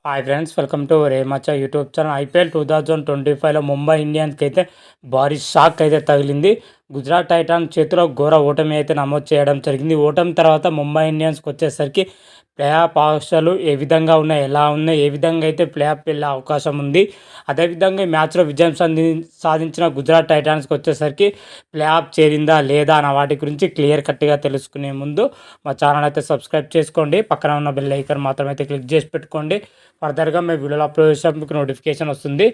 Hi friends, welcome to రేమచ్చా YouTube channel. IPL 2025లో ముంబై ఇండియన్స్కి అయితే భారీ షాక్ అయితే తగిలింది. గుజరాత్ టైటాన్స్ చేతిలో ఘోర ఓటమి అయితే నమోదు చేయడం జరిగింది. ఓటమి తర్వాత ముంబై ఇండియన్స్కి వచ్చేసరికి ప్లే ఆఫ్ ఆశలు ఏ విధంగా ఉన్నాయి, ఎలా ఉన్నాయి, ఏ విధంగా అయితే ప్లే ఆఫ్ వెళ్ళే అవకాశం ఉంది. అదేవిధంగా ఈ మ్యాచ్లో విజయం సాధించిన గుజరాత్ టైటాన్స్కి వచ్చేసరికి ప్లే ఆఫ్ చేరిందా లేదా అన్న వాటి గురించి క్లియర్ కట్గా తెలుసుకునే ముందు మా ఛానల్ అయితే సబ్స్క్రైబ్ చేసుకోండి. పక్కన ఉన్న బెల్ ఐకాన్ మాత్రం అయితే క్లిక్ చేసి పెట్టుకోండి. ఫర్దర్గా మేము వీడియోలో అప్లోడ్ చేసాం మీకు నోటిఫికేషన్ వస్తుంది.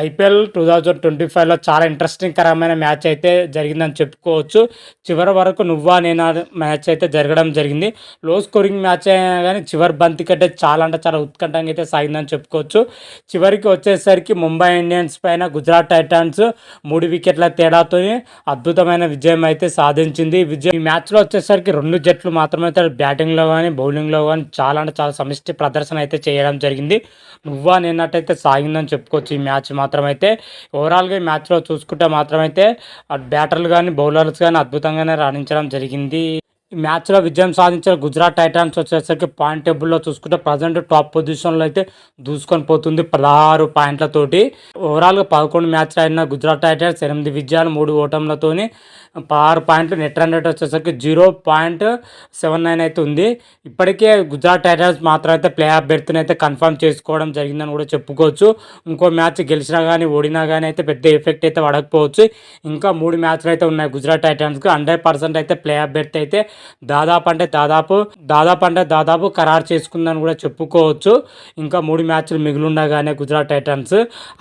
ఐపీఎల్ 2025లో చాలా ఇంట్రెస్టింగ్ కరమైన మ్యాచ్ అయితే జరిగిందని చెప్పుకోవచ్చు. చివరి వరకు నువ్వా నేనా మ్యాచ్ అయితే జరగడం జరిగింది. లో స్కోరింగ్ మ్యాచ్ అయినా కానీ చివరి బంతి కంటే చాలా అంటే చాలా ఉత్కంఠంగా అయితే సాగిందని చెప్పుకోవచ్చు. చివరికి వచ్చేసరికి ముంబై ఇండియన్స్ పైన గుజరాత్ టైటాన్స్ 3 వికెట్ల తేడాతో అద్భుతమైన విజయం అయితే సాధించింది. ఈ మ్యాచ్లో వచ్చేసరికి 2 జట్లు మాత్రమే బ్యాటింగ్లో కానీ బౌలింగ్లో కానీ చాలా అంటే చాలా సమిష్టి ప్రదర్శన అయితే చేయడం జరిగింది. నువ్వా నిన్నట్టయితే సాగిందని చెప్పుకోవచ్చు. ఈ మ్యాచ్ మాత్రమైతే ఓవరాల్గా ఈ మ్యాచ్లో చూసుకుంటే మాత్రమైతే బ్యాటర్లు కానీ బౌలర్స్ కానీ అద్భుతంగానే రాణించడం జరిగింది. ఈ మ్యాచ్లో విజయం సాధించిన గుజరాత్ టైటాన్స్ వచ్చేసరికి పాయింట్ టేబుల్లో చూసుకుంటే ప్రజెంట్ టాప్ పొజిషన్లో అయితే దూసుకొని పోతుంది 16 పాయింట్లతోటి. ఓవరాల్గా 11 మ్యాచ్లు ఆడిన గుజరాత్ టైటాన్స్ 8 విజయాలు 3 ఓటములతోని 16 పాయింట్లు. నెట్ రన్ రేట్ వచ్చేసరికి 0.79 అయితే ఉంది. ఇప్పటికే గుజరాత్ టైటాన్స్ మాత్రం అయితే ప్లే ఆఫ్ బెర్త్ని అయితే కన్ఫర్మ్ చేసుకోవడం జరిగిందని కూడా చెప్పుకోవచ్చు. ఇంకో మ్యాచ్ గెలిచినా కానీ ఓడినా కానీ అయితే పెద్ద ఎఫెక్ట్ అయితే పడకపోవచ్చు. ఇంకా 3 మ్యాచ్లు అయితే ఉన్నాయి గుజరాత్ టైటాన్స్కి. 100% అయితే ప్లే ఆఫ్ బెర్త్ అయితే దాదాపు ఖరారు చేసుకుందని కూడా చెప్పుకోవచ్చు. ఇంకా 3 మ్యాచ్లు మిగిలిండగానే గుజరాత్ టైటాన్స్.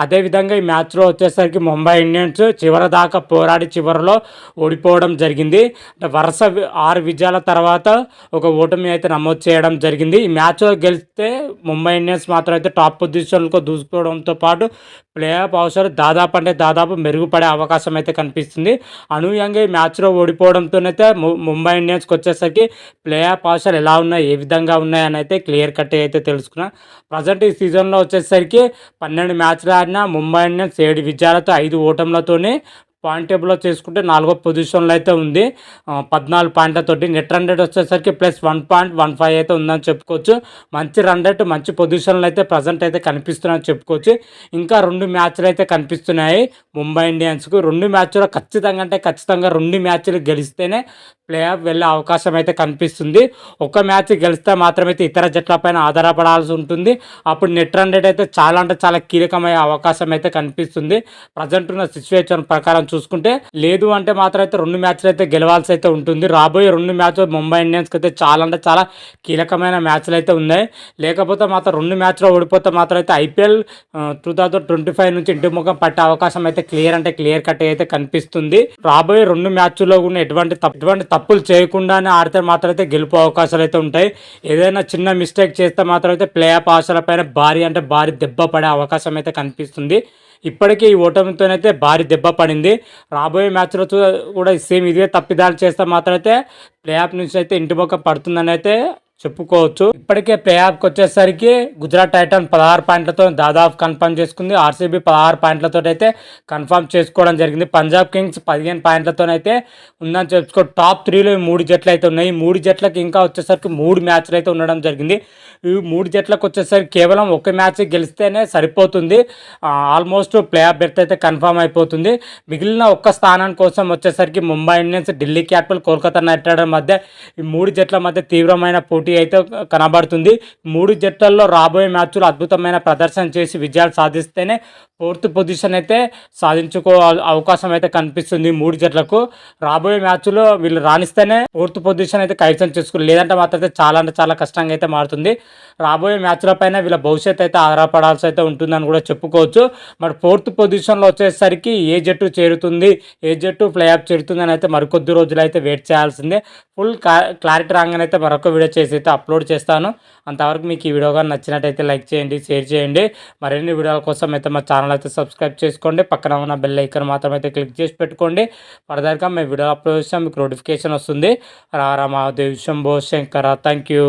అదేవిధంగా ఈ మ్యాచ్లో వచ్చేసరికి ముంబై ఇండియన్స్ చివరి దాకా పోరాడి చివరిలో ఓడిపోవడం జరిగింది. వరుస 6 విజయాల తర్వాత ఒక ఓటమి అయితే నమోదు చేయడం జరిగింది. ఈ మ్యాచ్లో గెలిస్తే ముంబై ఇండియన్స్ మాత్రం అయితే టాప్ పొజిషన్లకు దూసుకోవడంతో పాటు ప్లే ఆఫ్ అవసరం దాదాపు మెరుగుపడే అవకాశం అయితే కనిపిస్తుంది. అనూహ్యంగా ఈ మ్యాచ్లో ఓడిపోవడంతోనైతే ముంబై ఇండియన్స్కి వచ్చేసరికి ప్లే ఆఫ్ అవసరాలు ఎలా ఉన్నాయి, ఏ విధంగా ఉన్నాయని అయితే క్లియర్ కట్ అయితే తెలుసుకున్నాం. ప్రజెంట్ ఈ సీజన్లో వచ్చేసరికి 12 మ్యాచ్లు ఆడిన ముంబై ఇండియన్స్ 7 విజయాలతో 5 ఓటములతోనే పాయింట్ టేబుల్లో చేసుకుంటే 4వ పొజిషన్లో అయితే ఉంది 14 పాయింట్లతోటి. నెట్ రన్ రేట్ వచ్చేసరికి +1.15 అయితే ఉందని చెప్పుకోవచ్చు. మంచి రన్ రేట్ మంచి పొజిషన్లో అయితే ప్రజెంట్ అయితే కనిపిస్తున్నాయని చెప్పుకోవచ్చు. ఇంకా 2 మ్యాచ్లు అయితే కనిపిస్తున్నాయి ముంబై ఇండియన్స్కు. 2 మ్యాచ్లో ఖచ్చితంగా 2 మ్యాచ్లు గెలిస్తేనే ప్లే ఆఫ్ వెళ్ళే అవకాశం అయితే కనిపిస్తుంది. ఒక మ్యాచ్ గెలిస్తే మాత్రమైతే ఇతర జట్లపైన ఆధారపడాల్సి ఉంటుంది. అప్పుడు నెట్ రన్ రేట్ అయితే చాలా కీలకమయ్యే అవకాశం అయితే కనిపిస్తుంది. ప్రజెంట్ ఉన్న సిచ్యువేషన్ ప్రకారం చూసుకుంటే లేదు అంటే మాత్రం అయితే 2 మ్యాచ్లు అయితే గెలవాల్సి అయితే ఉంటుంది. రాబోయే 2 మ్యాచ్లు ముంబై ఇండియన్స్కి అయితే చాలా కీలకమైన మ్యాచ్లు అయితే ఉన్నాయి. లేకపోతే మాత్రం 2 మ్యాచ్లో ఓడిపోతే మాత్రం అయితే ఐపీఎల్ 2025 నుంచి ఇంటి ముఖం పట్టే అవకాశం అయితే క్లియర్ కట్ అయితే కనిపిస్తుంది. రాబోయే 2 మ్యాచ్ల్లో కూడా ఎటువంటి తప్పులు చేయకుండానే ఆడితే మాత్రం అయితే గెలుపు అవకాశాలు అయితే ఉంటాయి. ఏదైనా చిన్న మిస్టేక్ చేస్తే మాత్రం అయితే ప్లే ఆఫ్ ఆశలపైన భారీ దెబ్బ పడే అవకాశం అయితే కనిపిస్తుంది. ఇప్పటికే ఈ ఓటమితోనైతే భారీ దెబ్బ పడింది. రాబోయే మ్యాచ్లో కూడా సేమ్ ఇదే తప్పిదాలు చేస్తే మాత్రం అయితే ప్లే ఆఫ్ నుంచి అయితే ఇంటి ముఖం పడుతుందని అయితే చెప్పుకోవచ్చు. ఇప్పటికే ప్లే ఆఫ్కి వచ్చేసరికి గుజరాత్ టైటాన్స్ 16 పాయింట్లతో దాదాపు కన్ఫర్మ్ చేసుకుంది. ఆర్సీబీ 16 పాయింట్లతో అయితే కన్ఫర్మ్ చేసుకోవడం జరిగింది. పంజాబ్ కింగ్స్ 15 పాయింట్లతోనైతే ఉందని చెప్పుకో. టాప్ 3లో 3 జట్లు అయితే ఉన్నాయి. 3 జట్లకు ఇంకా వచ్చేసరికి 3 మ్యాచ్లు అయితే ఉండడం జరిగింది. ఈ 3 జట్లకు వచ్చేసరికి కేవలం ఒక మ్యాచ్ గెలిస్తేనే సరిపోతుంది. ఆల్మోస్ట్ ప్లే ఆఫ్ బెర్త్ అయితే కన్ఫర్మ్ అయిపోతుంది. మిగిలిన ఒక్క స్థానం కోసం వచ్చేసరికి Mumbai Indians, Delhi capital, Kolkata night riders మధ్య ఈ 3 జట్ల మధ్య తీవ్రమైన పోటీ అయితే కనబడుతుంది. 3 జట్లలో రాబోయే మ్యాచ్లు అద్భుతమైన ప్రదర్శన చేసి విజయాలు సాధిస్తేనే 4th పొజిషన్ అయితే సాధించుకో అవకాశం అయితే కనిపిస్తుంది. 3 జట్లకు రాబోయే మ్యాచ్లో వీళ్ళు రాణిస్తేనే 4th పొజిషన్ అయితే కైవసం చేసుకోవాలి. లేదంటే మాత్రం అయితే చాలా కష్టంగా అయితే మారుతుంది. రాబోయే మ్యాచ్ల పైన వీళ్ళ భవిష్యత్తు అయితే ఆధారపడాల్సి అయితే ఉంటుందని కూడా చెప్పుకోవచ్చు. మరి 4th పొజిషన్లో వచ్చేసరికి ఏ జట్టు చేరుతుంది, ఏ జట్టు ప్లే ఆఫ్ చేరుతుంది అని అయితే మరికొద్ది రోజులు అయితే వెయిట్ చేయాల్సిందే. ఫుల్ క్లారిటీ రాగానే అయితే మరొక వీడియో చేసి అయితే అప్లోడ్ చేస్తాను. అంతవరకు మీకు ఈ వీడియో కానీ నచ్చినట్టయితే లైక్ చేయండి, షేర్ చేయండి. మరిన్ని వీడియోల కోసం అయితే మా ఛానల్ అయితే సబ్స్క్రైబ్ చేసుకోండి. పక్కన ఉన్న బెల్ ఐకాన్ మాత్రం అయితే క్లిక్ చేసి పెట్టుకోండి. ఫర్దర్గా మేము వీడియో అప్లోడ్ చేస్తాం మీకు నోటిఫికేషన్ వస్తుంది. రారా మహాదేవ్ శంభో శంకర. Thank you.